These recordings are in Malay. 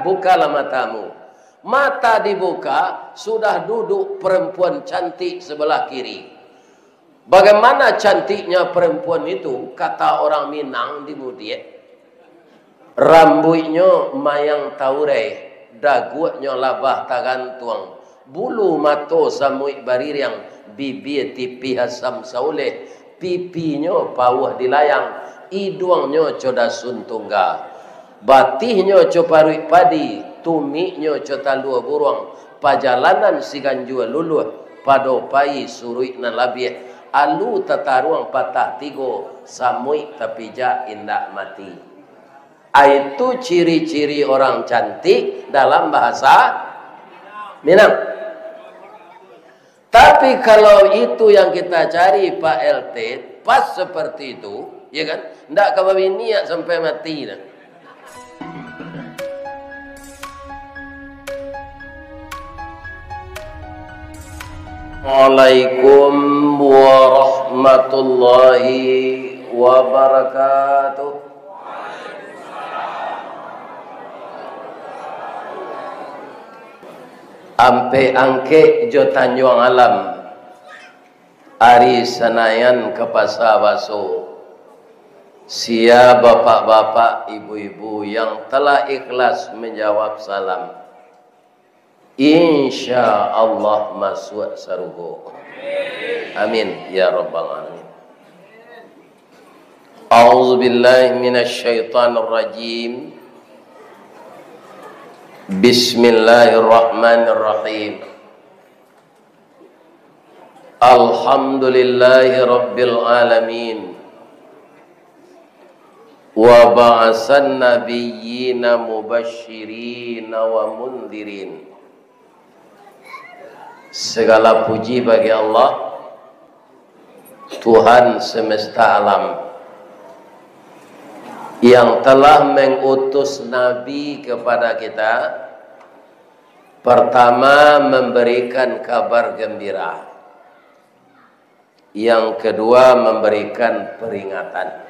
bukalah matamu. Mata dibuka, sudah duduk perempuan cantik sebelah kiri. Bagaimana cantiknya perempuan itu? Kata orang Minang di Mudiek, rambutnya mayang taure, dagunya labah tagantuang, bulu mato samuik baririang, bibir tipi hasam sauleh, pipinya pawah dilayang, hidungnya coda suntungga, batihnya coparuik padi, tumiknya cota lua burung, pajalanan siganjua luluh, padopai suruik na labieh, alu tataruang patah tigo, samuik tapi ja indak mati. Itu ciri-ciri orang cantik dalam bahasa Minang. Tapi kalau itu yang kita cari Pak LT, pas seperti itu, ya kan? Ndak kebami niat sampai mati dah. Assalamualaikum warahmatullahi wabarakatuh. Ampe angke jo Tanjung Alam, Ari Senayan ke Pasar Baso. Sia bapak-bapak, ibu-ibu yang telah ikhlas menjawab salam, insya Allah masuk surga. Amin ya rabbal alamin. A'udzu billahi minasy syaithanir rajim. Bismillahirrahmanirrahim. Alhamdulillahi rabbil alamin. Wa ba'asan nabiyyina mubashshirina wa mundhirin. Segala puji bagi Allah, Tuhan semesta alam, yang telah mengutus Nabi kepada kita. Pertama, memberikan kabar gembira. Yang kedua, memberikan peringatan.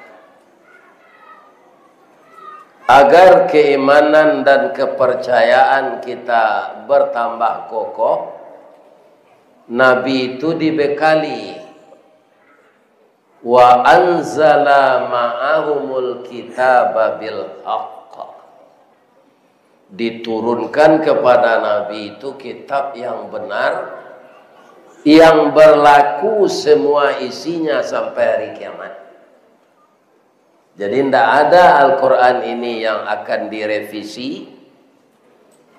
Agar keimanan dan kepercayaan kita bertambah kokoh, Nabi itu dibekali wa anzala ma'ahumul kitaba bil haqq. Diturunkan kepada Nabi itu kitab yang benar, yang berlaku semua isinya sampai hari kiamat. Jadi tidak ada Al-Quran ini yang akan direvisi.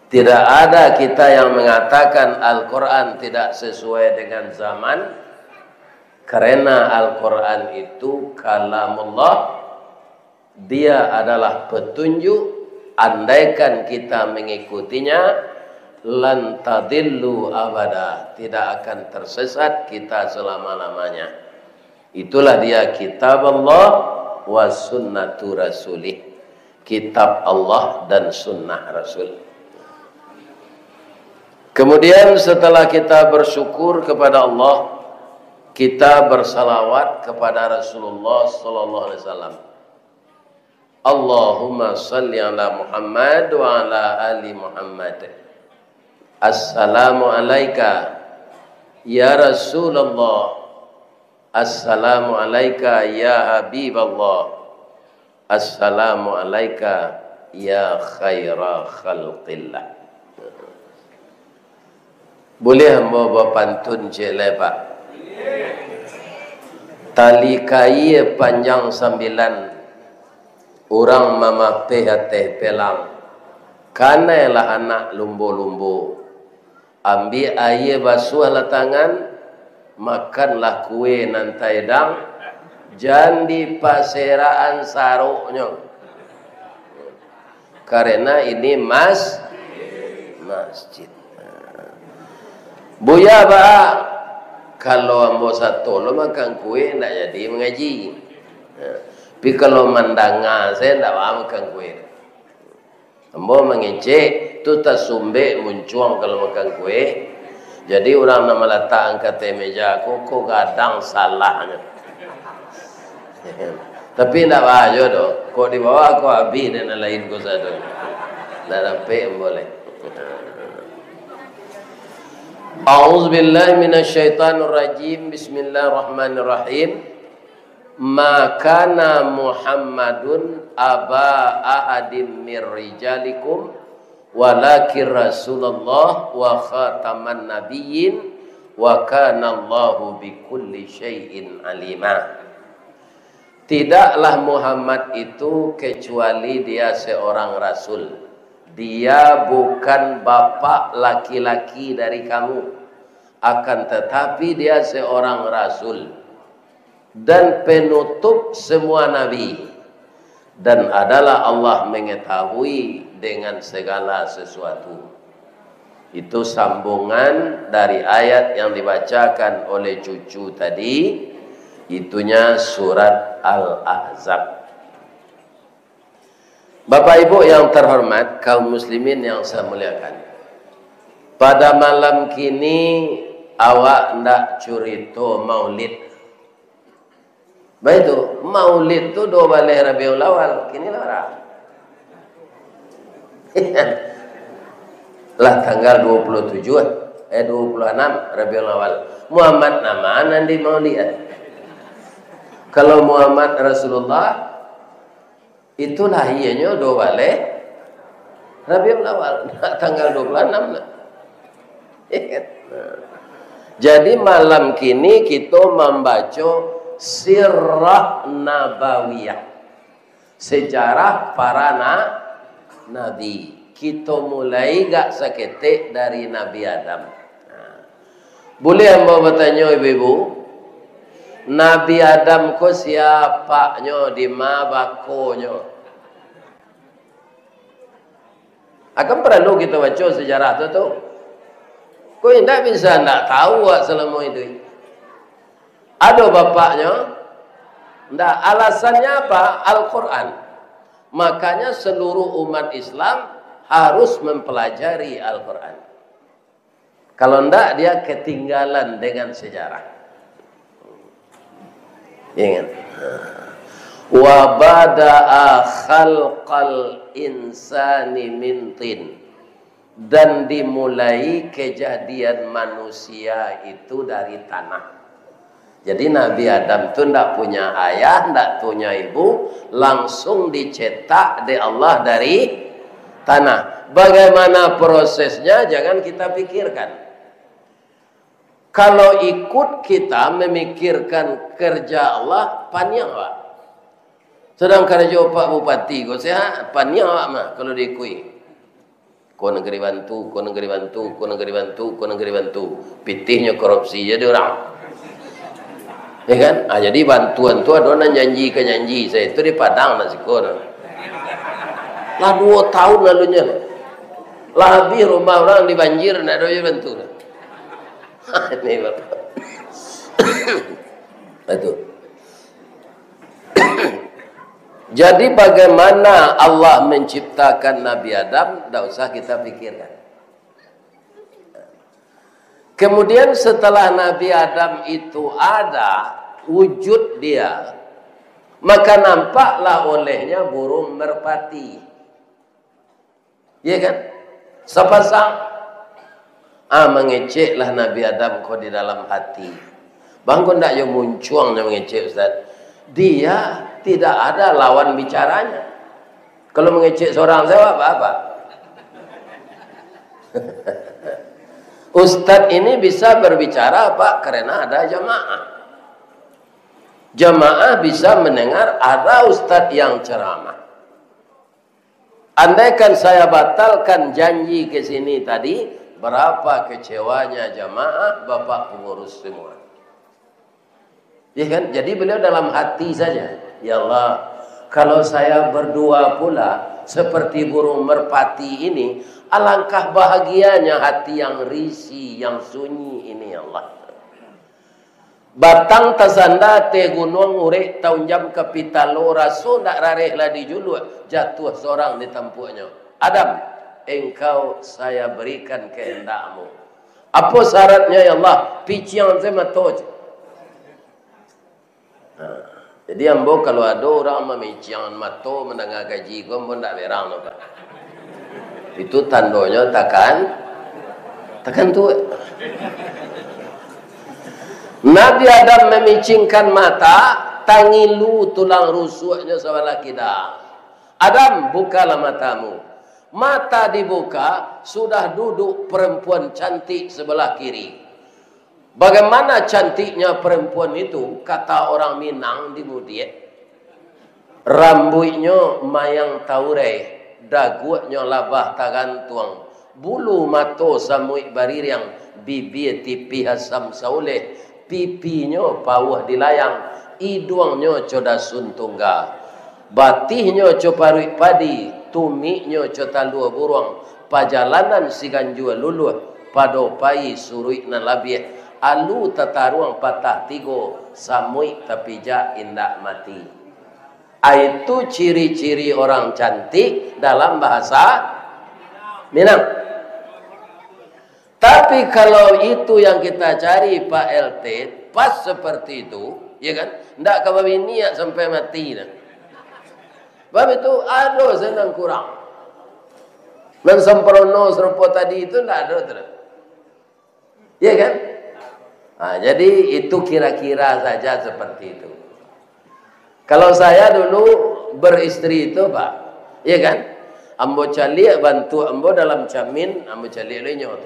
Tidak ada kita yang mengatakan Al-Quran tidak sesuai dengan zaman. Karena Al-Quran itu kalamullah. Dia adalah petunjuk. Andaikan kita mengikutinya, lan tadillu abada. Tidak akan tersesat kita selama-lamanya. Itulah dia kitab Allah wa sunnatu rasulih. Kitab Allah dan sunnah Rasul. Kemudian setelah kita bersyukur kepada Allah, kita bersalawat kepada Rasulullah sallallahu alaihi wasallam. Allahumma salli ala Muhammad wa ala ali Muhammad. Assalamu alayka ya Rasulullah. Assalamu alayka ya Habiballah. Assalamu alayka ya khaira khalqillah. Boleh hamba berpantun cik Pak? Tali kai panjang 9, orang mamapeh teh pelang. Kanalah anak lumbu-lumbu. Ambil air basuhlah tangan, makanlah kue nantai dang, jandi paseraan saruknya. Karena ini masjid. Buya bah, kalau ambo satu lo makan kue ndak jadi mengaji. Tapi kalau mandanga saya ndak makan kue. Ambo mengecek tu tak sumbe muncuang kalau makan kue. Jadi orang nama letak angkat meja kok kadang salahnya. Tapi ndak bahayo doh. Kok di bawah kok habis dan lain ko satu. Ndak dapat boleh. A'udzubillahi minasyaitonir rajim. Bismillahirrahmanirrahim. Ma kana Muhammadun aba ahadim mir rijalikum walakin Rasulullah wa khataman nabiyyin wa kana Allahu bikulli syai'in alima. Tidaklah Muhammad itu kecuali dia seorang rasul. Dia bukan bapak laki-laki dari kamu, akan tetapi dia seorang rasul dan penutup semua nabi, dan adalah Allah mengetahui dengan segala sesuatu. Itu sambungan dari ayat yang dibacakan oleh cucu tadi, itunya surat Al-Ahzab. Bapak Ibu yang terhormat, kaum muslimin yang saya muliakan, pada malam kini awak ndak curito maulid. Baik itu, maulid tu 2 balai Rabiul Awal, kini lah lah tanggal 26 Rabiul Awal. Muhammad nama nanti maulid. Kalau Muhammad Rasulullah itu lahirnya 2 balai Rabiul Awal, tanggal 26 lah. Jadi malam kini kita membaca sirah nabawiyah, sejarah para nabi. Kita mulai gak seketik dari Nabi Adam. Boleh hamba bertanya ibu-ibu, Nabi Adam ko siapanya, di mana bakonya? Akan perlu kita baca sejarah tu. Kau tidak bisa tidak tahu selama itu. Ada bapaknya? Tidak. Alasannya apa? Al-Quran. Makanya seluruh umat Islam harus mempelajari Al-Quran. Kalau tidak, dia ketinggalan dengan sejarah. Ingat. Wa bada'a khalqal insani min tin. Dan dimulai kejadian manusia itu dari tanah. Jadi Nabi Adam itu tidak punya ayah, tidak punya ibu, langsung dicetak oleh Allah dari tanah. Bagaimana prosesnya jangan kita pikirkan. Kalau ikut kita memikirkan kerja Allah, panjang Pak. Sedang kerja Pak Bupati, kau sehat, panjang Pak mah kalau diikui. Kau negeri bantu, kau negeri bantu, kau negeri bantu, kau negeri bantu. Pitihnya korupsi jadi orang. Ya kan? Jadi bantuan tu ada orang janji ke janji. Saya itu di Padang nasi korang. Lah 2 tahun lalunya. Lah habis rumah orang dibanjir, nak ada bantu. Ini Bapak. Itu. Jadi bagaimana Allah menciptakan Nabi Adam, tidak usah kita pikirkan. Kemudian setelah Nabi Adam itu ada wujud dia, maka nampaklah olehnya burung merpati. Ya kan? Sepasang mengeceklah Nabi Adam kau di dalam hati. Bangkun tak yang muncuang yang mengecek Ustaz. Dia tidak ada lawan bicaranya. Kalau mengecek seorang saya apa? Ustadz ini bisa berbicara apa? Karena ada jamaah. Jamaah bisa mendengar ada ustadz yang ceramah. Andaikan saya batalkan janji ke sini tadi, berapa kecewanya jamaah, bapak pengurus semua. Ya kan? Jadi beliau dalam hati saja. Ya Allah, kalau saya berdua pula seperti burung merpati ini, alangkah bahagianya hati yang risih, yang sunyi ini ya Allah. Batang tasanda te gunung urek tahun jam kapitalo rasul ndak rarehlah dijuluk, jatuh seorang di tempuknya. Adam, engkau saya berikan kehendakmu. Apa syaratnya ya Allah? Pician saya matoj. Jadi ambo kalau ada orang memician mato mendengar gaji gom pun ndak berang no Pak. Itu tandanya takkan tua. Nabi Adam memicingkan mata, tangilu tulang rusuknya sebelah kidal. Adam, bukalah matamu. Mata dibuka, sudah duduk perempuan cantik sebelah kiri. Bagaimana cantiknya perempuan itu? Kata orang Minang di Mudiek, rambutnya mayang taureh, dagunya labah tagantuang, bulu mato samuik baririang, bibir tipi hasam sauleh, pipinya pawah dilayang, hidungnya coda suntungga, batihnya coparuik padi, tumiknya cota lua burung, pajalanan si ganjua luluh, padopai suruik na labieh, alu tataruang patah tigo, samuik tapi ja indak mati. Itu ciri-ciri orang cantik dalam bahasa Minang. Tapi kalau itu yang kita cari Pak LT, pas seperti itu, ya kan? Ndak kababi niat sampai mati dah. Sebab itu ada senang kurang. Dan sempurna serupa tadi itu ndak ada terus. Ya kan? Nah, jadi itu kira-kira saja seperti itu. Kalau saya dulu beristri itu Pak, ya kan? Ambo calik bantu ambo dalam camin, ambo calik lenyot.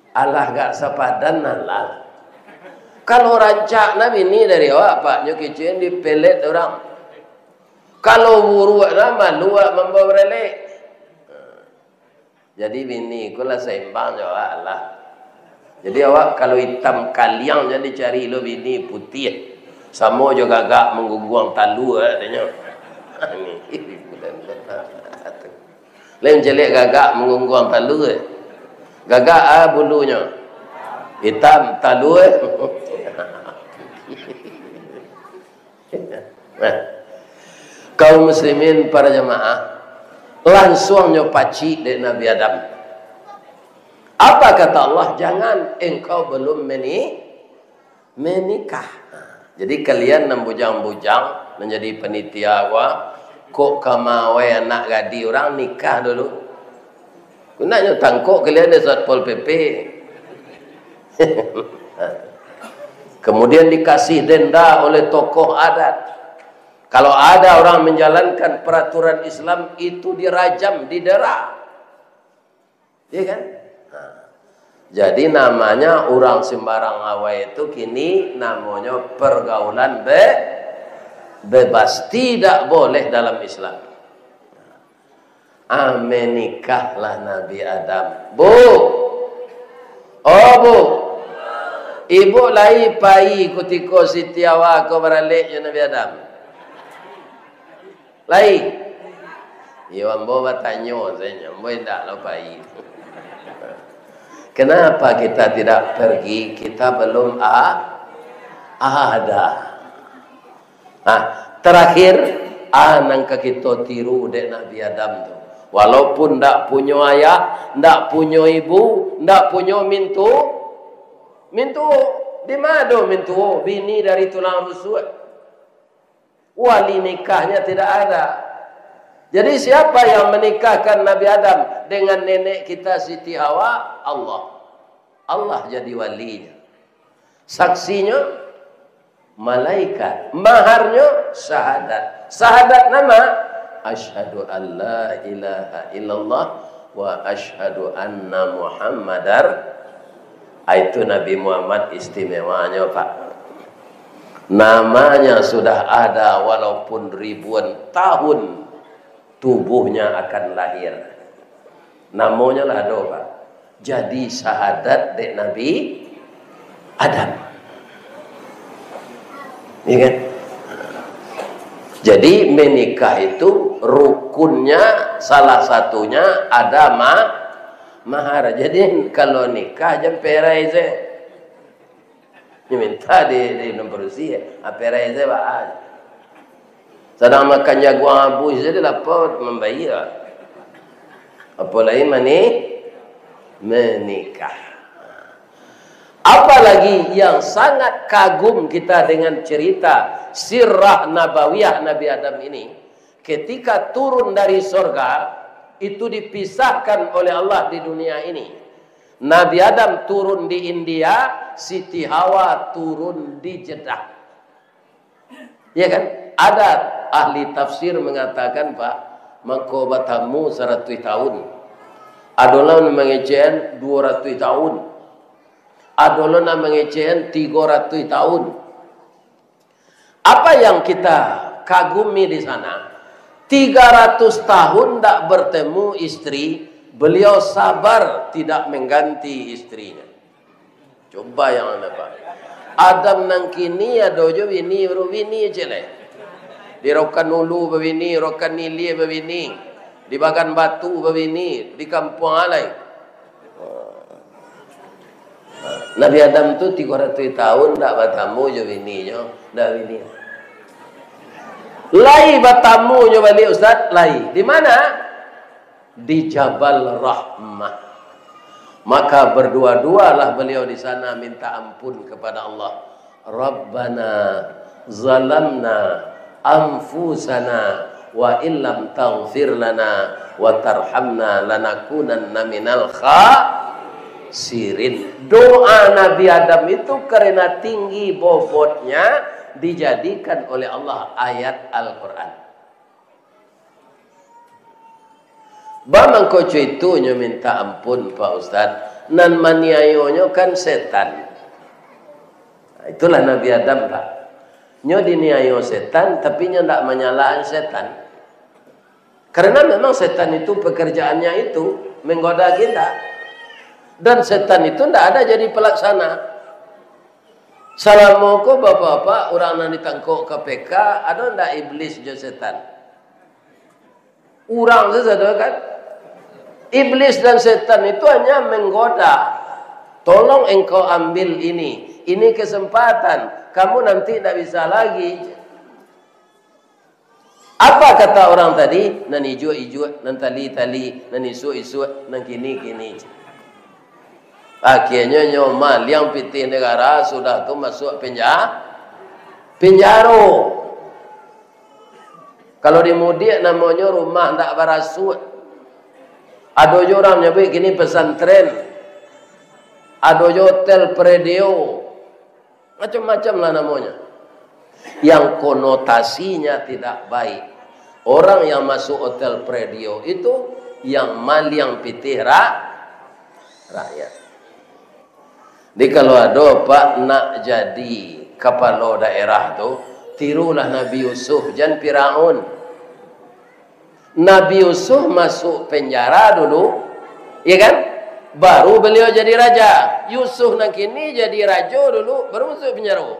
Allah gak sepadan Allah. Kalau rancak nabi ini dari awak Pak, nyokicin di pelet orang. Kalau buruak nama luak membawa relek. Jadi bini kulah seimbang jawab Allah. Jadi awak kalau hitam kaliang jadi cari lo bini putih. Sama juga gagak mengguguang talu adanya. Ini lain jelek gagak mengguguang talu. Gagak bulunya. Hitam talu. Kaum muslimin para jemaah, langsung nyopaci dari Nabi Adam. Apa kata Allah? Jangan engkau belum menikah. Jadi kalian enam bujang-bujang menjadi penitia gua, kok kamawe anak gadi orang nikah dulu. Kunanya tangkok kalian ada Satpol PP. Kemudian dikasih denda oleh tokoh adat. Kalau ada orang menjalankan peraturan Islam itu dirajam, didera. Iya kan? Jadi namanya orang sembarang awal itu kini namanya pergaulan bebas. Tidak boleh dalam Islam. Menikahlah Nabi Adam. Bu. Oh bu. Ibu lai pai kutiko sitiawa ko baralik ya Nabi Adam. Lai. Ya ambo bertanya saya, ambo tidak pai. Kenapa kita tidak pergi? Kita belum ada. Nah, terakhir nangka kita tiru dek Nabi Adam tu. Walaupun ndak punya ayah, ndak punya ibu, ndak punya mintu di mana mintu? Bini dari tulang rusuk. Wali nikahnya tidak ada. Jadi siapa yang menikahkan Nabi Adam dengan nenek kita Siti Hawa? Allah. Allah jadi walinya. Saksinya malaikat. Maharnya syahadat. Syahadat nama asyhadu an la ilaha illallah wa asyhadu anna Muhammadar. Itu Nabi Muhammad istimewanya Pak. Namanya sudah ada walaupun ribuan tahun tubuhnya akan lahir. Namanya lah doa. Jadi syahadat dek Nabi Adam. Ya kan? Jadi menikah itu rukunnya salah satunya ada mahar. Jadi kalau nikah jam perai saya. Minta di nomor usia, perai saya bah. Sedang makan jaguang abu jadi lapor membayar. Apalagi menikah. Apalagi yang sangat kagum kita dengan cerita sirah nabawiyah Nabi Adam ini, ketika turun dari surga itu dipisahkan oleh Allah di dunia ini. Nabi Adam turun di India, Siti Hawa turun di Jeddah. Ya kan? Ada ahli tafsir mengatakan, Pak, mangko batamu 100 tahun. Adolan mengecehan 200 tahun. Adolan mengecehan 300 tahun. Apa yang kita kagumi di sana? 300 tahun tak bertemu istri, beliau sabar tidak mengganti istrinya. Coba yang anda Pak. Adam nang kini adojo bini baru bini cile. Di Rokan Ulu bini, Rokan Nili bini, di Bagan Batu bini, di Kampung Alai. Nabi Adam tu 300 tahun tak bertemu jo bininya, dak bini. Lai bertemu jo balik Ustaz, lai. Di mana? Di Jabal Rahmah. Maka berdua-dualah beliau di sana minta ampun kepada Allah. Rabbana zalamna anfusana wa illam taghfir lana wa tarhamna lanakunanna minal khasirin. Doa Nabi Adam itu karena tinggi bobotnya dijadikan oleh Allah ayat Al-Quran. Bamang koco itu nyo minta ampun Pak Ustaz, nan maniayonyo kan setan. Itulah Nabi Adam Pak. Nyo diniayo setan, tapi nyo tidak menyalahan setan. Karena memang setan itu pekerjaannya itu menggoda kita. Dan setan itu tidak ada jadi pelaksana. Salamualaikum bapak-bapak, orang yang ditangkap KPK, ada tidak iblis jo setan? Orang saja kan? Iblis dan setan itu hanya menggoda. Tolong engkau ambil ini. Ini kesempatan. Kamu nanti tidak bisa lagi. Apa kata orang tadi? Nan ijo-ijo, nan tali-tali, nan isu-isu, nan kini-kini. Akhirnya nyomal yang pitih negara sudah tu masuk penjara. Kalau di Mudik namanya rumah tak berasut. Ada orang nyebut gini pesantren. Ada hotel predio. Macam-macam lah namanya. Yang konotasinya tidak baik. Orang yang masuk hotel predio itu yang maliang pitih rakyat. Jadi kalau ada Pak nak jadi kepala daerah tu, tirulah Nabi Yusuf dan Firaun. Nabi Yusuf masuk penjara dulu, ya kan? Baru beliau jadi raja. Yusuf nak kini jadi raja dulu, baru masuk penjara.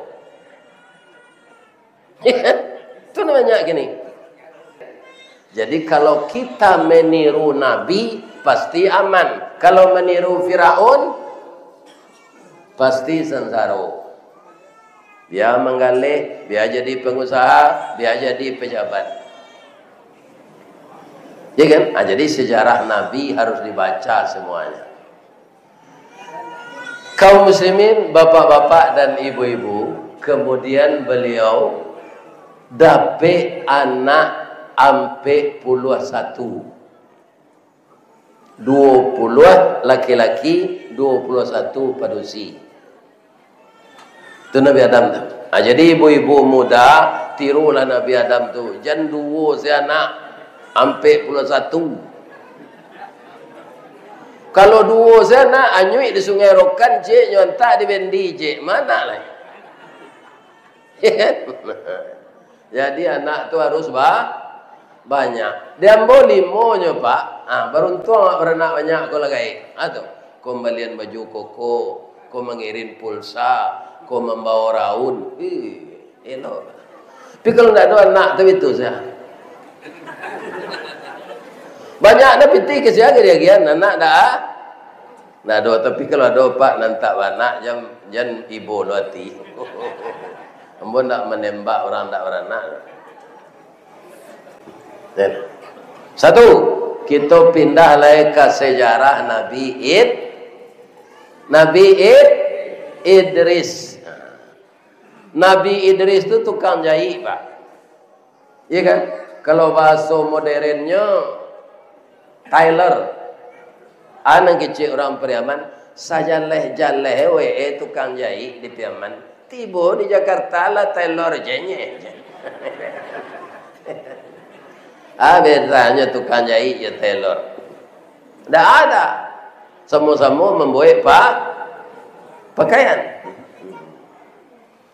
Itu namanya gini. Jadi kalau kita meniru Nabi pasti aman. Kalau meniru Firaun pasti sengsara. Dia menggalih, dia jadi pengusaha, dia jadi pejabat. Ya kan? Jadi sejarah Nabi harus dibaca semuanya. Kaum muslimin, bapak-bapak dan ibu-ibu, kemudian beliau dapat anak ampe puluh 1. 20 laki-laki, 21 padusi. Itu Nabi Adam tu. Jadi ibu-ibu muda tirulah Nabi Adam tu. Jangan dua si anak ampe puluh 1. Kalau dua si anak anyui di Sungai Rokan, cik nyontak di Bendi, cik mana lah? Jadi anak tu harus banyak. Dia boleh limonya Pak. Beruntung beranak banyak kau lagi. Atau kembalian baju koko, kau mengirim pulsa, kau membawa raun. Elok. Tapi kalau tidak ada anak tu itu saya. Banyak ada piti ke saya kira-kira anak dah. Nah ada, tapi kalau ada Pak nantak anak jangan ibu hati. Ambo nak menembak orang tak beranak. Satu, kita pindah lagi ke sejarah Nabi Idris. Nabi Idris itu tukang jahit Pak. Iya kan? Kalau bahasa modernnya Tailor. Anang kecil orang Periaman, saja jaleh we tukang jahit di Periaman. Tiba di Jakarta lah tailor jenye. Bedanya tukang jahit ya tailor. Tidak ada. Sama-sama membuat pakaian.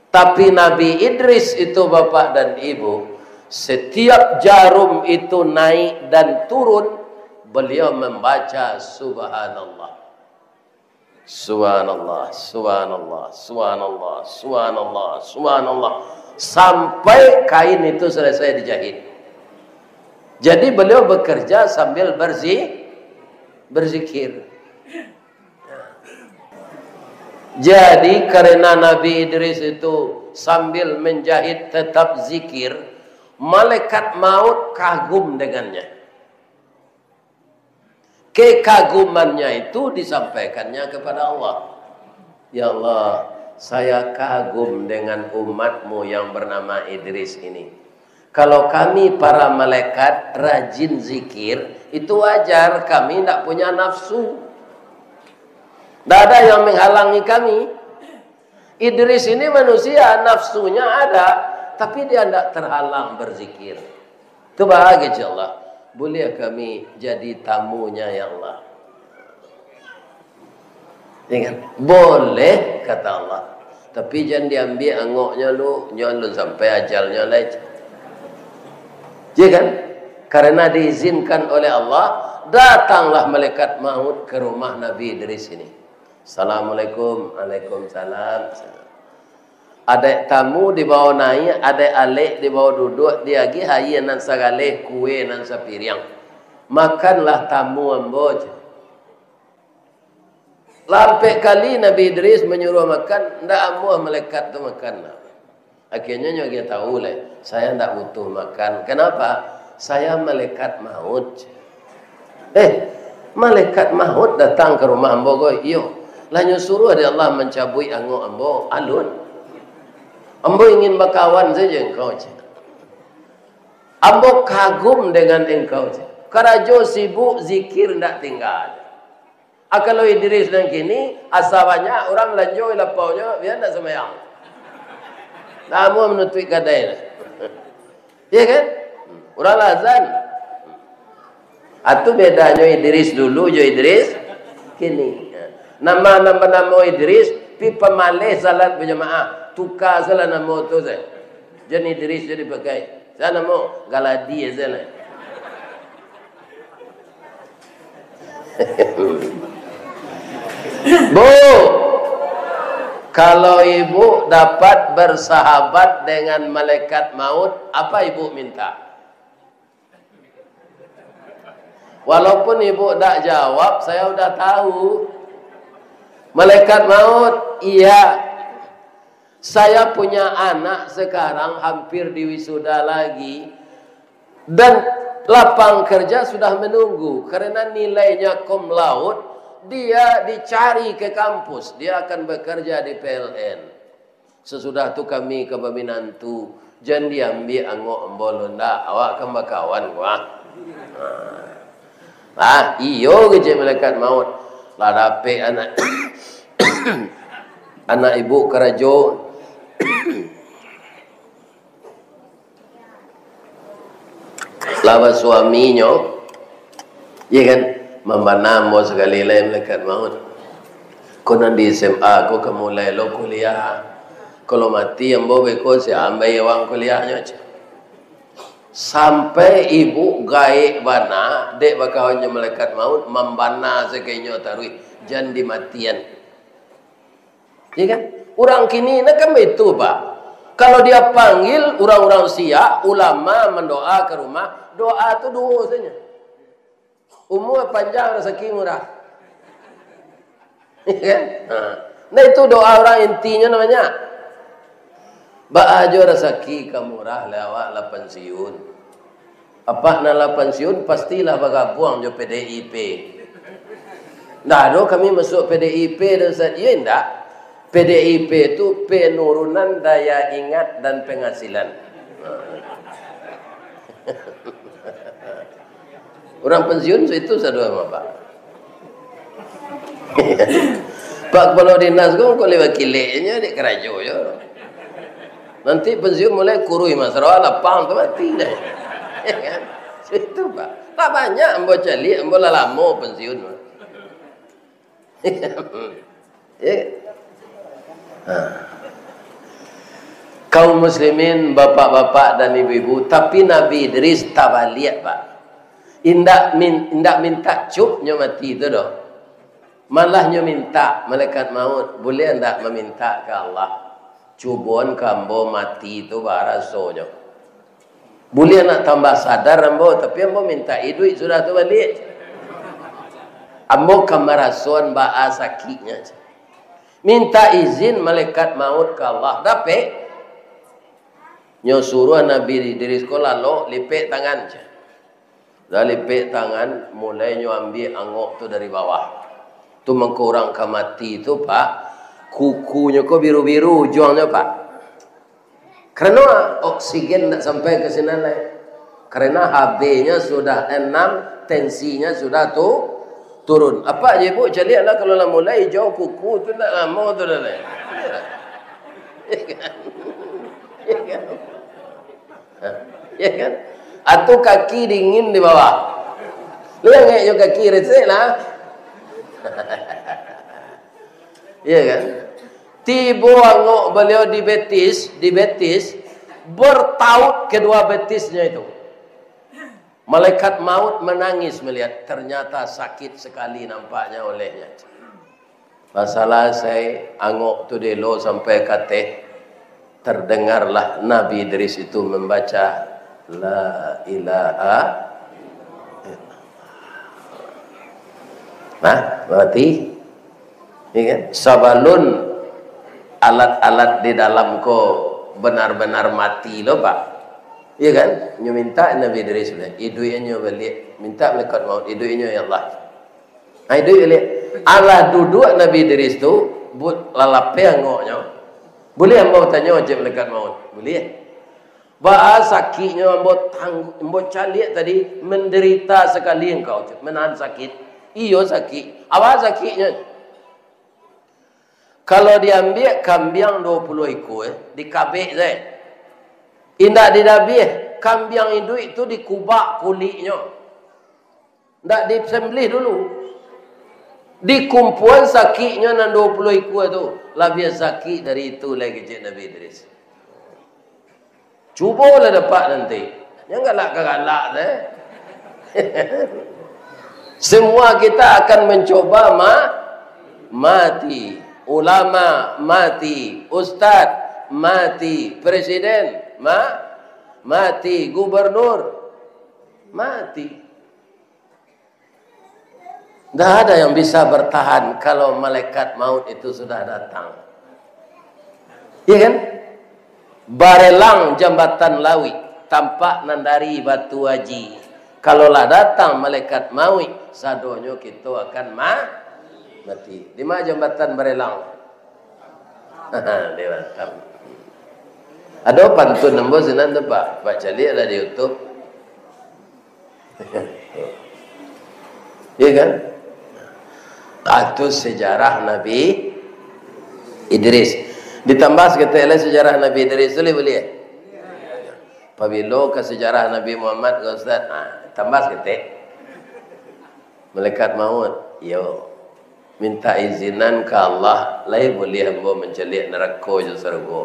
Tapi Nabi Idris itu bapak dan ibu, setiap jarum itu naik dan turun, beliau membaca subhanallah. Subhanallah, subhanallah, subhanallah, subhanallah, subhanallah. Sampai kain itu selesai dijahit. Jadi beliau bekerja sambil berzikir. Jadi karena Nabi Idris itu sambil menjahit tetap zikir, malaikat maut kagum dengannya. Kekagumannya itu disampaikannya kepada Allah. Ya Allah, saya kagum dengan umatmu yang bernama Idris ini. Kalau kami para malaikat rajin zikir, itu wajar, kami tidak punya nafsu. Tidak ada yang menghalangi kami. Idris ini manusia, nafsunya ada, tapi dia tidak terhalang berzikir. Itu bahagia ya Allah. Boleh kami jadi tamunya ya Allah. Ingat, boleh kata Allah. Tapi jangan diambil angoknya lu, jangan sampai ajalnya lah. Ya kan? Karena diizinkan oleh Allah, datanglah malaikat maut ke rumah Nabi Idris ini. Assalamualaikum, waalaikumsalam. Ada tamu dibawa naik, ada alik dibawa duduk, dia lagi hayi nan sagale kue nan sapiriang. Makanlah tamu amboj. Lampai kali Nabi Idris menyuruh makan, ndak amuah malaikat tu makan. Akhirnya dia tahu lah, saya ndak butuh makan. Kenapa? Saya malaikat maut. Malaikat maut datang ke rumah ambo go, iyo. Lah suruh ada Allah mencabui anggo ambo alun. Ambo ingin berkawan saja engkau. Ambo kagum dengan engkau. Karajo sibuk zikir ndak tinggal. Kalau Idris dan kini asabanya orang lanjut lapaunya biar ndak semayang. Namu menutupi kadai. Iya kan? Orang azan. Itu bedanya Idris dulu jo Idris kini. Nama Idris pi pemalih salat berjamaah. Tukar salah nama tu saya. Jadi Idris jadi pakai. Saya nama Galadi saja. Bu, kalau ibu dapat bersahabat dengan malaikat maut, apa ibu minta? Walaupun ibu tak jawab, saya sudah tahu. Malaikat maut, iya. Saya punya anak sekarang hampir diwisuda lagi. Dan lapang kerja sudah menunggu. Karena nilainya cum laude, dia dicari ke kampus. Dia akan bekerja di PLN. Sesudah itu kami ke Baminantu. Jangan diambil anggok embolonda. Awak kan bakawan gua. Iyo ke malaikat maut. Lah dapat anak anak ibu kerajo. Lawan suaminya, ya kan, membanamo sekali lain malaikat maut. Kau nanti SMA, kau mulai lo kuliah. Kalau mati yang bawa kau ambil uang kuliahnya. Sampai ibu gaik bana, dek bakawannya malaikat maut membana sekenya tarui jangan dimatian. Ya kan? Orang kini nak kan itu pak. Kalau dia panggil orang-orang Syiah, ulama mendoa ke rumah, doa itu doa saja. Umur panjang rezeki murah. Ya kan? Nah itu doa orang intinya namanya. Ba'ajo rezeki kamurah lewat la pensiun. Apa nala pensiun pastilah bergabung jo PDIP. Nah, kami masuk PDIP dan saat ya enggak. PDIP itu penurunan daya ingat dan penghasilan. Orang pensiun itu sadua sama Pak. Pak kepala dinas kau lewat kileknya di kerajo ya. Nanti pensiun mulai kurui mas rawa lapang tu mati dah. Ya kan? Itu Pak. Tak banyak ambo cali, ambo lama pensiun. Ya. Kaum muslimin, bapak-bapak dan ibu-ibu, tapi Nabi Idris tawaliat Pak. Indak minta cupnya mati itu doh. Malahnya minta malaikat maut, boleh enggak meminta ke Allah cubon kambo mati itu barasonya. Boleh nak tambah sadar ambo, tapi ambo minta idui sudah tu balik. Ambo kamarasuan baa sakitnya. Minta izin malaikat maut ke Allah. Dapat nyo suruh Nabi Idris ko lalu lipik tangan. Dah lipik tangan, mulai nyo ambil angok tu dari bawah. Tu mengkurang ke mati tu Pak, kukunya ko biru-biru ujungnya Pak. Karena oksigen tak sampai ke sini lah. Karena HB-nya sudah 6, tensinya sudah tu turun. Apa je Bu? Jadi lah kalau lah mulai hijau kuku tu tak lama tu dah lah. Ya kan? Ya kan? Atau kaki dingin di bawah. Lu yang ngek kaki resek lah. Ya kan? Tiba angok beliau di betis, bertaut kedua betisnya itu. Malaikat maut menangis melihat ternyata sakit sekali nampaknya olehnya. Masalah saya angok tu delo sampai kate terdengarlah Nabi Idris itu membaca la ilaha. Nah, berarti ya kan? Sabalun alat-alat di dalam ko benar-benar mati loh Pak. Iya kan? Nyo minta Nabi Idris sudah. Idui nyo balik. Minta malaikat maut. Idui nyo ya Allah. Nah, idui balik. Allah duduk Nabi Idris tu but lalape angoknya. Boleh ambo tanya wajib malaikat maut? Boleh. Ba sakitnya ambo caliak tadi menderita sekali engkau menahan sakit. Iyo sakit. Apa sakitnya? Kalau diambil kambing 20 ekor dikabik saya. Indak didabih kambing itu dikubak kulitnya. Ndak disembelih dulu. Dikumpul sakitnya nan 20 ekor tu. Lebih sakit dari itu lagi Cik Nabi Idris. Cubalah dapat nanti. Jangan galak-galak deh. Semua kita akan mencoba mati. Ulama mati, ustaz mati, presiden mati, gubernur mati. Tidak ada yang bisa bertahan kalau malaikat maut itu sudah datang. Iya kan? Barelang jambatan Lawi tampak nandari batu haji. Kalaulah datang malaikat maut, sadonyo kita akan mati. Di mana jambatan Barelang? Lewat. Ada pantun nembo sinan tu Pak. Pak cari ada di YouTube. Iya kan? Itu sejarah Nabi Idris. Ditambah sekali sejarah Nabi Idris boleh? Apabila ke sejarah Nabi Muhammad ke Ustaz, tambah sekali. Malaikat maut, yo minta izinan ke Allah, lain boleh hamba mencelik neraka je surga.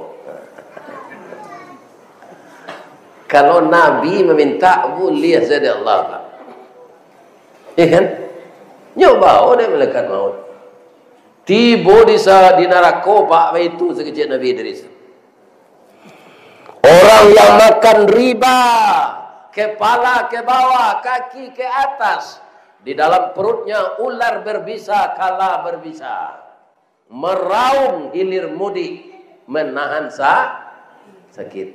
Kalau Nabi meminta, boleh saja Allah Pak. Ya kan? Nyoba oleh malaikat maut. Tiba di neraka Pak, itu sekecil Nabi Idris. Orang yang makan riba, kepala ke bawah, kaki ke atas, di dalam perutnya ular berbisa, kala berbisa, meraung hilir mudik, menahan sakit.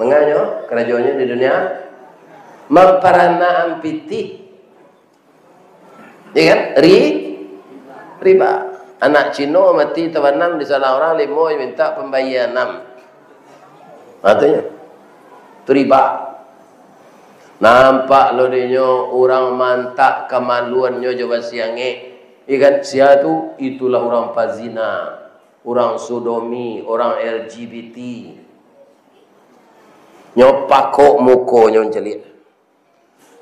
Menganyo kerajaannya di dunia mamparana ampiti. Ya kan? Riba. Anak Cino mati tawanam di salah orang limo minta pembayaran 6. Artinya itu riba. Nampak lo dinyo orang mantak kemaluannya coba siange. Ikan sia tu itulah orang pazina, orang sodomi, orang LGBT. Nyopakok muko nyon celik.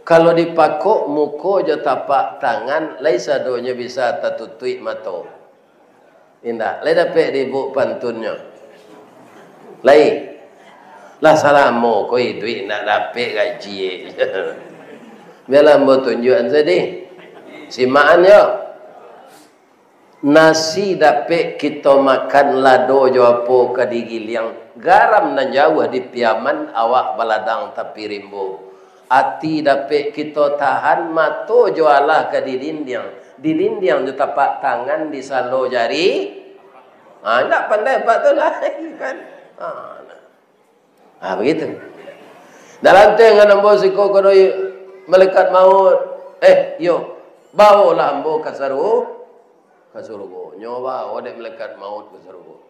Kalau dipakok muko je tapak tangan, laisa donya bisa tatutui mato. Indah, lai dapat dibuk pantunnya. Lai. Lah salamu koi duit nak dapat gaji. Biarlah mau tunjukan sedih. Simaan yo. Nasi dapat kita makan lado jo apo kadigiliang. Garam nan jauh di piaman awak baladang tapi rimbo. Ati dapat kita tahan mato jo alah ke di dinding. Di dinding jo tapak tangan di salo jari. Tak pandai pak tu lah kan. Begitu. Dalam tengah nambo siko kodoi malaikat maut. Yo, bawalah ambo kasurgo. Nyoba odek malaikat maut kasurgo.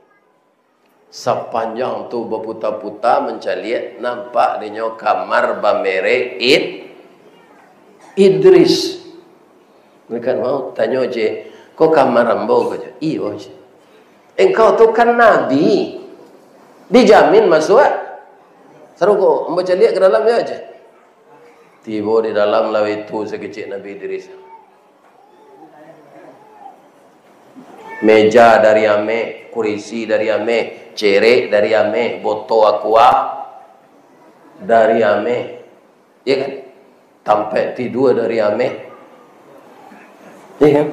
Sepanjang tu berputar-putar mencaliat nampak dinyo kamar bamere Idris. Malaikat maut tanya je, kau kamar ambo ke je? Iyo je. Engkau tu kan nabi. Dijamin masuk. Serugo, ambo caliat ke dalam ya aja. Tiba di dalam lawi itu sekecil Nabi Idris. Meja dari ame, kurisi dari ame, cerek dari ame, botol aqua dari ame. Ya kan? Tampek tidur dari ame. Ya kan?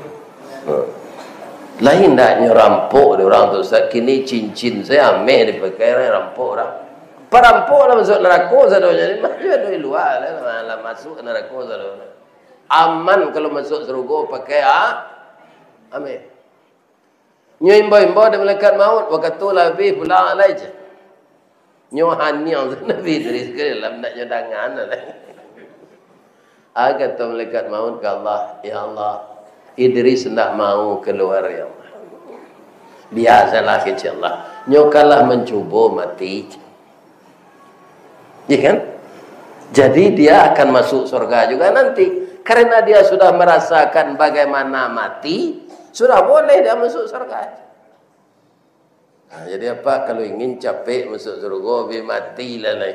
Lain daknya rampok dia orang tu. Kini cincin saya ame dipakai rampok orang. Perampok lah masuk neraka sadonya ni. Masuk dari luar lah masuk neraka sadonya. Aman kalau masuk surga pakai ame. Nyo imbo-imbo ada malaikat maut waktu lebih pulang aja. Nyo hanyang Nabi Idris ke dalam nak nyodangan lah. Kata malaikat maut ke Allah, ya Allah, Idris tidak mau keluar ya Allah. Biasalah kecil Allah. Nyo kalah mencuba mati. Ya kan? Jadi dia akan masuk surga juga nanti. Karena dia sudah merasakan bagaimana mati, sudah boleh dia masuk surga. Nah, jadi apa kalau ingin capek masuk surga, biar matilah lah.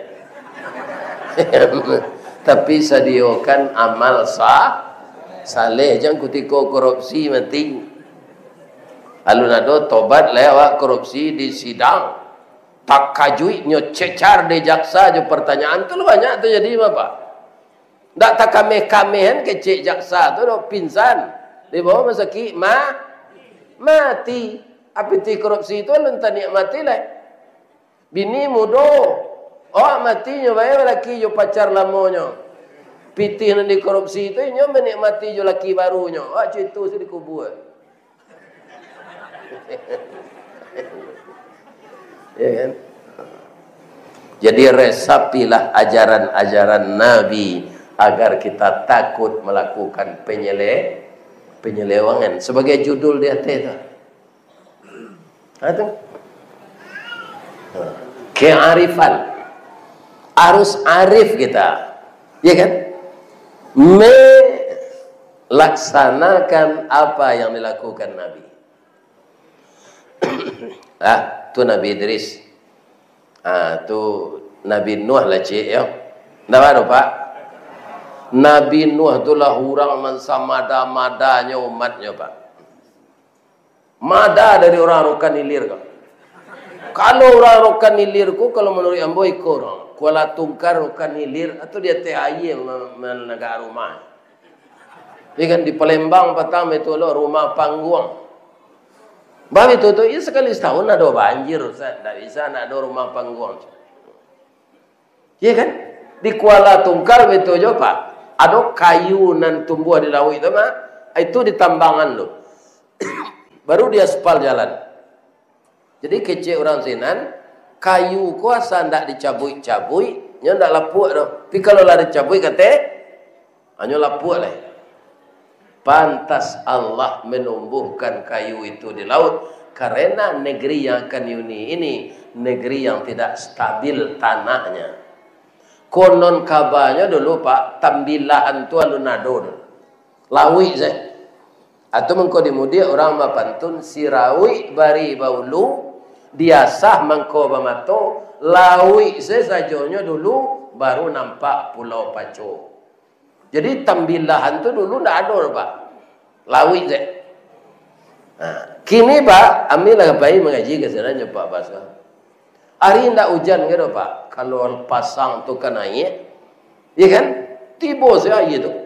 Tapi sediakan amal saleh, jangan kutiko korupsi mati. Alun ado tobat lewat korupsi di sidang. Tak kajui nyo cecar de jaksa je pertanyaan tu banyak tu jadi apa? Ndak tak kame-kamehan kecek jaksa tu do pingsan. Di bawah masaki mati. Api ti korupsi tu lentang mati lah. Bini mudo. Mati nyo bae laki jo pacar lamonyo. Pitih nan di korupsi tu nyo menikmati jo laki barunya. Cerita si dikubur. Ya kan? Jadi resapilah ajaran-ajaran Nabi agar kita takut melakukan penyelewangan. Sebagai judul dia itu. Kearifan. Harus arif kita. Ya kan? Melaksanakan apa yang dilakukan Nabi. Tu Nabi Idris. Tu Nabi Nuh lah cik ya. Dah baru pak. Nabi Nuh tu lah orang mansamada-madanya umatnya pak. Mada dari orang Rokan Hilir kau. Kalau orang Rokan Hilir ku, kalau menurut ambo ikor Kuala Tungkar Rokan Hilir atau dia TAI negara rumah. Dia kan di Palembang Patang itu lo rumah panggung. Babi itu ya sekali setahun ada banjir, tak bisa nak ada rumah panggung. Ya kan? Di Kuala Tungkar itu je pak, ada kayu nan tumbuh di laut itu mah, itu di tambangan lo. Baru dia aspal jalan. Jadi kecil orang sinan, kayu kuasa ndak dicabui-cabui, nya ndak lapuk doh. Tapi kalau lah dicabui kata, hanya lapuk lah. Pantas Allah menumbuhkan kayu itu di laut karena negeri yang akan ini negeri yang tidak stabil tanahnya. Konon kabarnya dulu Pak, tambilahan tu alunado. Lawi saya. Atau mengko dimudi orang mapantun sirawi bari baulu diasah mengko bamato lawi sesajonyo dulu baru nampak Pulau Paco. Jadi tambilahan tu dulu ndak ada Pak. Lawi je. Nah, kini Pak, ambillah bayi mengaji ke sana Pak Basah. Hari ndak hujan gitu Pak. Kalau pasang tu kan naik, ya kan? Tiba saya itu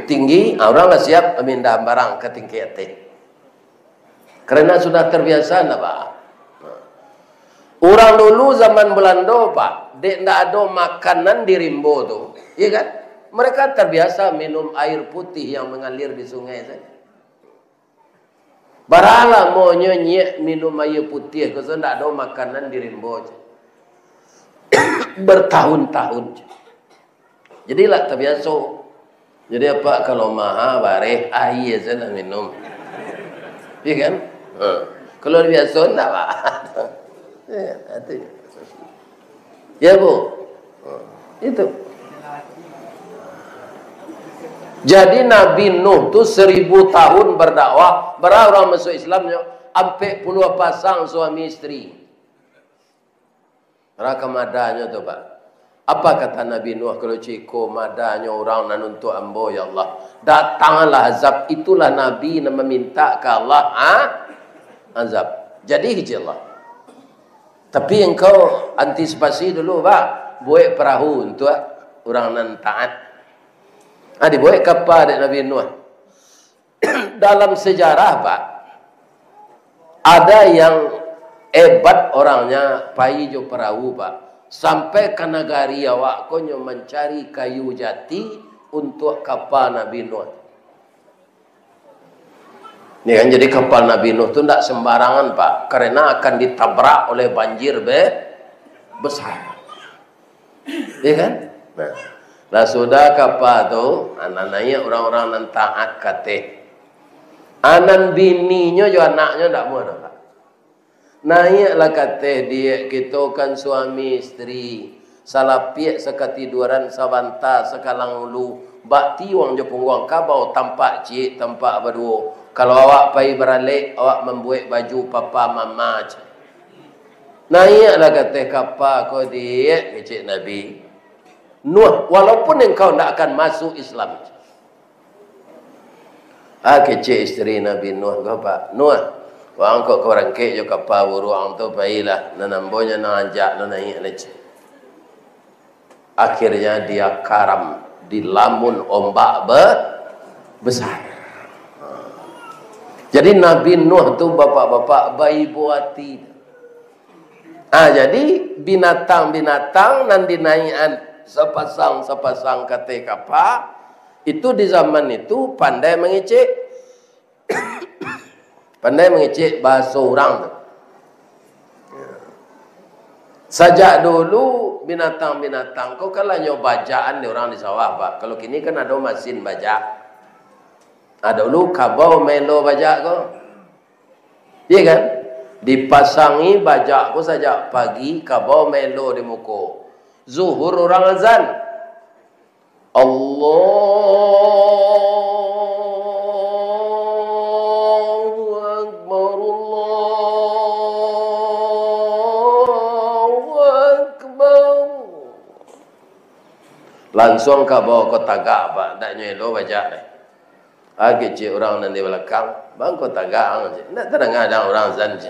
tinggi, orang lah siap mindah barang ke tinggi hati. Karena sudah terbiasa lah Pak. Orang dulu zaman Belanda Pak, dek ndak ada makanan di rimbo tu, ya kan? Mereka terbiasa minum air putih yang mengalir di sungai saja. Baralah mau nyek minum air putih, kalau ndak ada makanan di rimbo. Bertahun-tahun. Jadilah terbiasa. Jadi apa kalau maha bareh air saja minum. Ya kan? Kalau biasa enggak Pak. Ya Bu. Itu. Jadi Nabi Nuh tu 1000 tahun berdakwah, berapa orang masuk Islamnya? Sampai puluh pasang suami istri. Raka madanya tu Pak. Apa kata Nabi Nuh kalau ciko madanya orang nan untuk ambo ya Allah. Datanglah azab, itulah Nabi yang meminta ke Allah azab. Jadi hijau Allah. Tapi engkau antisipasi dulu Pak. Buat perahu untuk orang nan taat. Dibuat kapal dari Nabi Nuh. Dalam sejarah Pak. Ada yang hebat orangnya pai jo perahu Pak. Sampai ke negari awak konyo mencari kayu jati untuk kapal Nabi Nuh. Ini kan jadi kapal Nabi Nuh itu tidak sembarangan Pak. Karena akan ditabrak oleh banjir besar. Ya kan? Nah, lah sudah kapal tu, anak-anaknya orang-orang yang taat kate. Anan bininya juga anaknya tidak mau Pak. Naiklah kata dia kita kan suami istri salah piak sekatiduran sabanta sekalang ulu bakti wang je pungguang kabau tampak cik tampak berdua kalau awak pai beralik awak membuat baju papa mama je. Naiklah kata kapa kau dia kecik Nabi Nuh walaupun engkau tidak akan masuk Islam. Kecik istri Nabi Nuh kau Pak Nuh wang kok orang ke jo kapal buruang tu pailah nanambonya nanjak naik leci. Akhirnya dia karam di lamun ombak besar. Jadi Nabi Nuh tu bapak-bapak bayi buati. Jadi binatang-binatang nan dinaikan sepasang kate kapal itu di zaman itu pandai mengecek. Pandai mengecek bahasa orang tu. Sajak dulu binatang-binatang kau kalau nyoba bajaan di orang di sawah Pak. Kalau kini kan ada mesin bajak. Ada dulu kabau melo bajak kau. Iya kan? Dipasangi bajak kau sajak pagi kabau melo di muka. Zuhur orang azan. Allah langsung ke bawah kota tagak Pak. Tak nyelo baca deh. Kecil orang nanti belakang. Bang kota tagak. Tak terdengar ada orang zan je.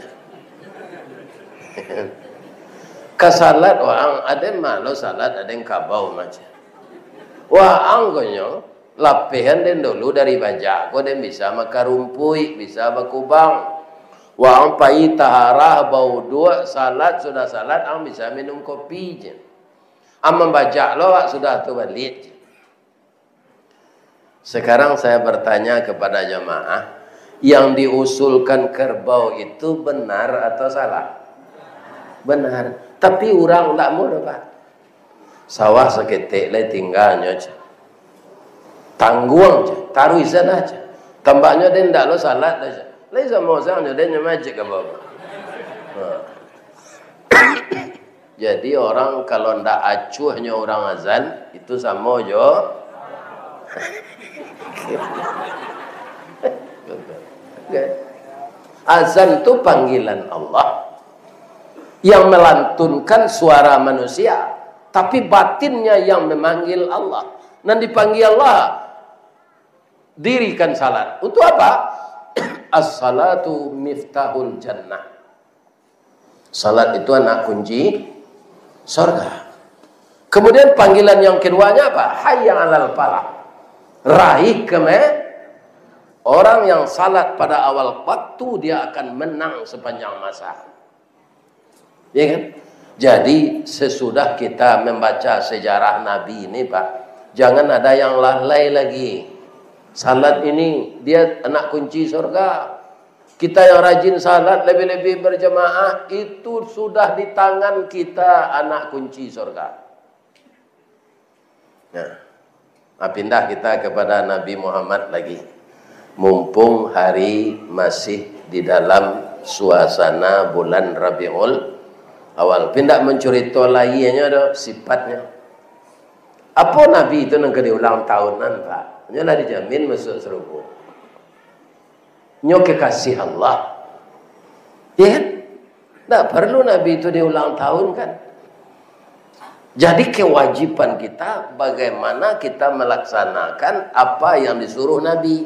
Kesalat orang ada malu salat ada yang kabau macam. Wah anggonya lapihan den dulu dari baca. Kau den bisa makan rumpui, bisa bakubang. Wah ang pai taharah bau dua salat sudah salat ang bisa minum kopi je. Membaca lo sudah tu balik. Sekarang saya bertanya kepada jamaah, yang diusulkan kerbau itu benar atau salah? Benar. Tapi orang tak mau Pak. Sawah seketik le tinggalnya je. Tangguang je, taruh sana je. Tambahnya dia tidak lo salat aja. Le sama orang dia nyamajik ke bawah. Jadi orang kalau ndak acuhnya orang azan itu sama jo. Azan itu panggilan Allah yang melantunkan suara manusia, tapi batinnya yang memanggil Allah. Dan dipanggil Allah, dirikan salat. Untuk apa? As-salatu miftahul jannah. Salat itu anak kunci surga. Kemudian panggilan yang keduanya apa? Hayya 'alal falah. Raih orang yang salat pada awal waktu dia akan menang sepanjang masa. Ya kan? Jadi sesudah kita membaca sejarah Nabi ini, Pak, jangan ada yang lalai lagi. Salat ini dia anak kunci surga. Kita yang rajin salat lebih-lebih berjemaah itu sudah di tangan kita anak kunci surga. Nah, pindah kita kepada Nabi Muhammad lagi. Mumpung hari masih di dalam suasana bulan Rabiul Awal, pindah mencerita lainnya ada sifatnya. Apa Nabi itu nak diulang tahunan, Pak? Nyolah dijamin masuk surga. Nyo kekasih Allah. Ya kan? Tak perlu Nabi itu diulang tahun kan? Jadi kewajiban kita bagaimana kita melaksanakan apa yang disuruh Nabi.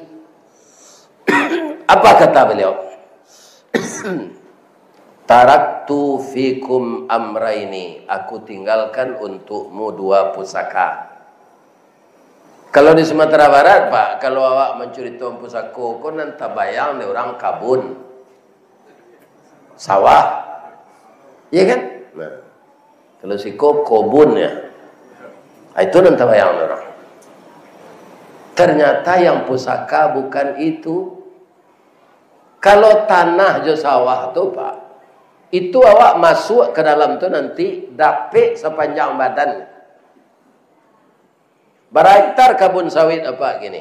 Apa kata beliau? Taraktu fikum amraini. Aku tinggalkan untukmu dua pusaka. Kalau di Sumatera Barat, Pak, kalau awak mencuri tuan pusako, kau nanti bayang di orang kabun, sawah, iya kan? Nah, kalau si kobun ya, itu nanti bayang orang. Ternyata yang pusaka bukan itu. Kalau tanah jo sawah tuh, Pak, itu awak masuk ke dalam tuh nanti dapet sepanjang badan. Berhektar kabun sawit apa gini.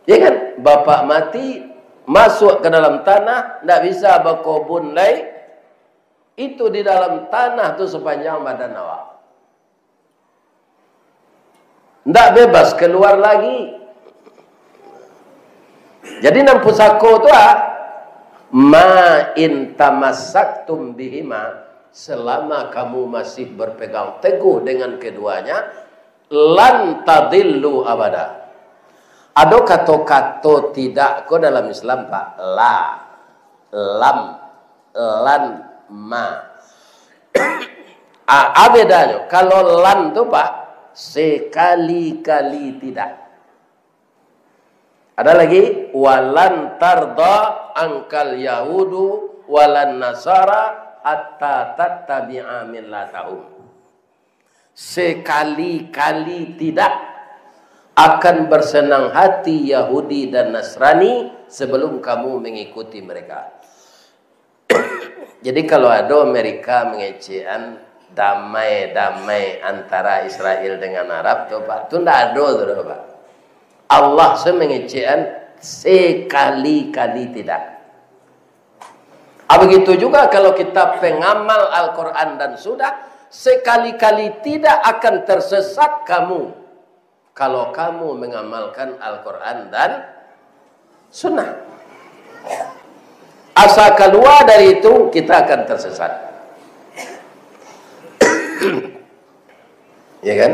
Ya kan? Bapak mati, masuk ke dalam tanah, tidak bisa berkebun lagi. Itu di dalam tanah tu sepanjang badan awak. Tidak bebas keluar lagi. Jadi nam pusako tu ma in tamassaktum bihima, selama kamu masih berpegang teguh dengan keduanya, lan tadillu abada. Ada kata-kata tidak ko dalam Islam, Pak. La, lam, lan, ma. Apa bedanya? Kalau lan tu, Pak, sekali-kali tidak. Ada lagi, walan tarda angkal yahudu walan nasara hatta tattabi'a millatahum. Sekali-kali tidak akan bersenang hati Yahudi dan Nasrani sebelum kamu mengikuti mereka. Jadi kalau ada Amerika mengecehan damai-damai antara Israel dengan Arab, tuh Pak, itu tidak ada tuh Pak. Allah semengecehan sekali-kali tidak. Begitu juga kalau kita pengamal Al-Quran dan sudah, sekali-kali tidak akan tersesat kamu kalau kamu mengamalkan Al-Quran dan Sunnah. Asal keluar dari itu, kita akan tersesat. Ya kan?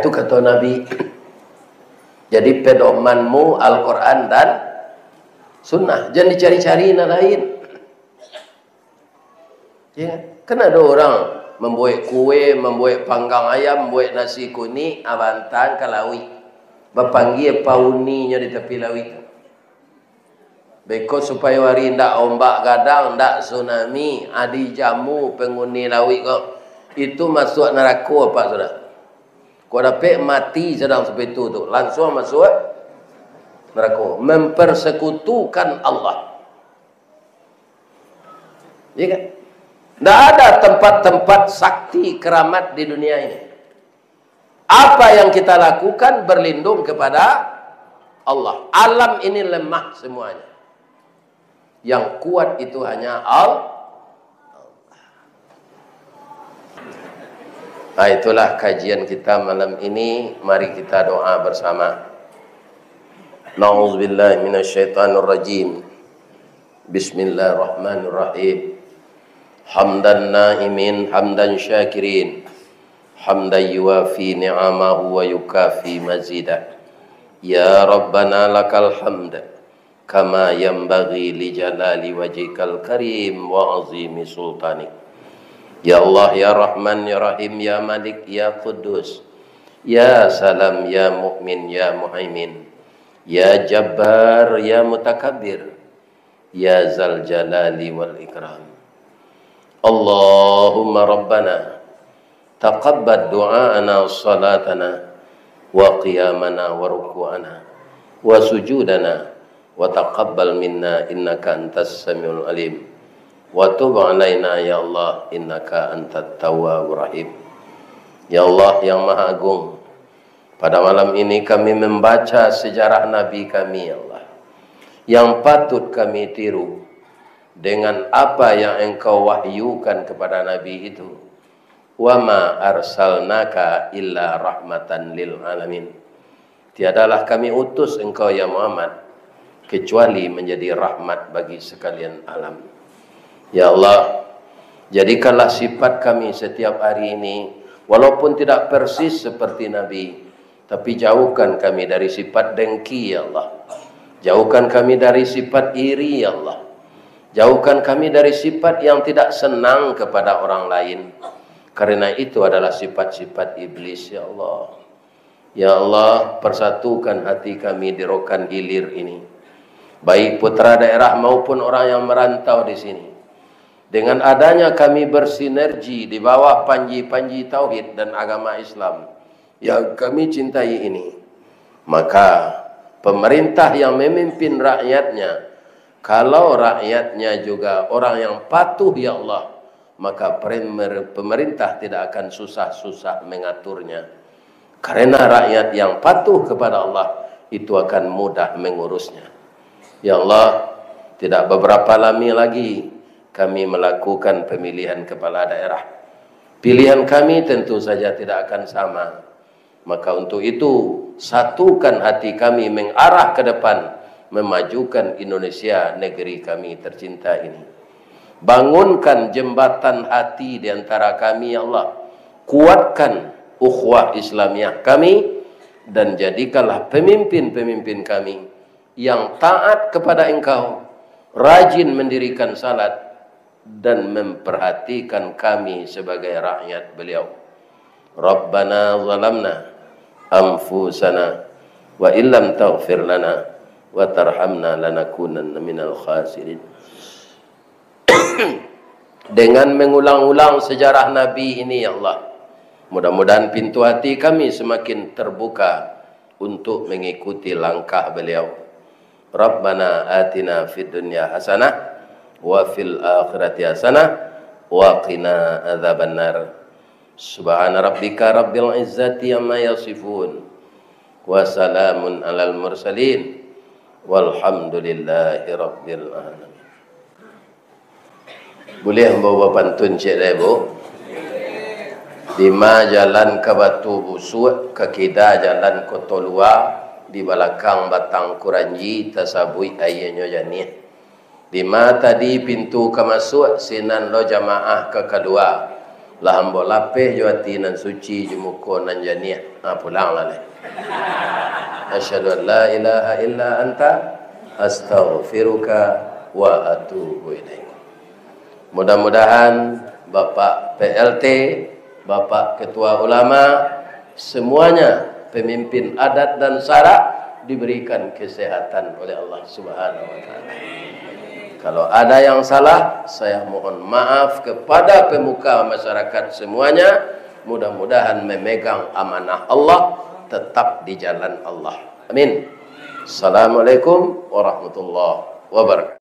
Itu kata Nabi. Jadi pedomanmu Al-Quran dan Sunnah. Jangan dicari-cari yang lain. Ya kan? Kan ada orang membuat kue, membuat panggang ayam, membuat nasi kuning, abantan ke lawi. Berpanggil pauninya di tepi lawi. Beko supaya hari ndak ombak gadang, ndak tsunami, adi jamu penghuni lawi kok. Itu masuk neraka apa sudah? Kau dapat mati sedang seperti itu tu, langsung masuk neraka. Mempersekutukan Allah. Ya kan? Tidak ada tempat-tempat sakti keramat di dunia ini. Apa yang kita lakukan berlindung kepada Allah. Alam ini lemah semuanya. Yang kuat itu hanya Allah. Itulah kajian kita malam ini. Mari kita doa bersama. Na'udzubillahi minasyaitonirrajim. Bismillahirrahmanirrahim. Hamdan na'imin, hamdan syakirin, hamdan yuwafi ni'amahu wa yukafi mazidah. Ya Rabbana lakal hamd kama yanbaghi li jalali wajhikal karim wa azimi sultanik. Ya Allah, ya Rahman, ya Rahim, ya Malik, ya Quddus, ya Salam, ya Mu'min, ya Muhaimin, ya Jabbar, ya Mutakabbir, ya Zal Jalali wal Ikram. Allahumma Rabbana taqabbal du'aana wa salatana wa qiyamana wa ruku'ana wa sujudana wa taqabbal minna innaka antas samiul alim. Wa tub alaina ya Allah innaka antat tawwabur rahim. Ya Allah yang Maha Agung, pada malam ini kami membaca sejarah Nabi kami ya Allah, yang patut kami tiru dengan apa yang Engkau wahyukan kepada Nabi itu. Wa ma arsalnaka illa rahmatan lil alamin. Tiadalah kami utus Engkau ya Muhammad kecuali menjadi rahmat bagi sekalian alam. Ya Allah, jadikanlah sifat kami setiap hari ini, walaupun tidak persis seperti Nabi, tapi jauhkan kami dari sifat dengki ya Allah. Jauhkan kami dari sifat iri ya Allah. Jauhkan kami dari sifat yang tidak senang kepada orang lain, karena itu adalah sifat-sifat iblis ya Allah. Ya Allah, persatukan hati kami di Rokan Hilir ini, baik putra daerah maupun orang yang merantau di sini. Dengan adanya kami bersinergi di bawah panji-panji tauhid dan agama Islam yang kami cintai ini, maka pemerintah yang memimpin rakyatnya, kalau rakyatnya juga orang yang patuh ya Allah, maka pemerintah tidak akan susah-susah mengaturnya. Karena rakyat yang patuh kepada Allah itu akan mudah mengurusnya. Ya Allah, tidak beberapa lama lagi kami melakukan pemilihan kepala daerah. Pilihan kami tentu saja tidak akan sama. Maka untuk itu, satukan hati kami mengarah ke depan, memajukan Indonesia, negeri kami tercinta ini. Bangunkan jembatan hati di antara kami ya Allah. Kuatkan ukhuwah Islamiyah kami, dan jadikanlah pemimpin-pemimpin kami yang taat kepada Engkau, rajin mendirikan salat, dan memperhatikan kami sebagai rakyat beliau. Rabbana zalamna anfusana wa illam taghfir lana wa tarhamna lanakunanna minal khasirin. Dengan mengulang-ulang sejarah Nabi ini ya Allah, mudah-mudahan pintu hati kami semakin terbuka untuk mengikuti langkah beliau. Rabbana atina fid dunya hasanah wa fil akhirati hasanah wa qina adzabannar. Subhana rabbika rabbil izzati amma yasifun wa salamun alal mursalin walhamdulillahi rabbil alamin. Boleh bawa pantun cik dah bu? Lima jalan ke Batu Busuk, ke Kida jalan ke Tolua, di belakang Batang Kuranji tasabui ayahnya janih. Lima tadi pintu ke masuk sinan lo jamaah ke kedua, lah ambo lapeh juati nan suci jumuko nan janih. Pulang lah leh. Asyhadu an la ilaha illa anta astaghfiruka wa atubu ilaik. Mudah-mudahan Bapak PLT, Bapak Ketua Ulama, semuanya pemimpin adat dan syarak diberikan kesehatan oleh Allah Subhanahu wa taala. Kalau ada yang salah, saya mohon maaf kepada pemuka masyarakat semuanya. Mudah-mudahan memegang amanah Allah, tetap di jalan Allah. Amin. Assalamualaikum warahmatullahi wabarakatuh.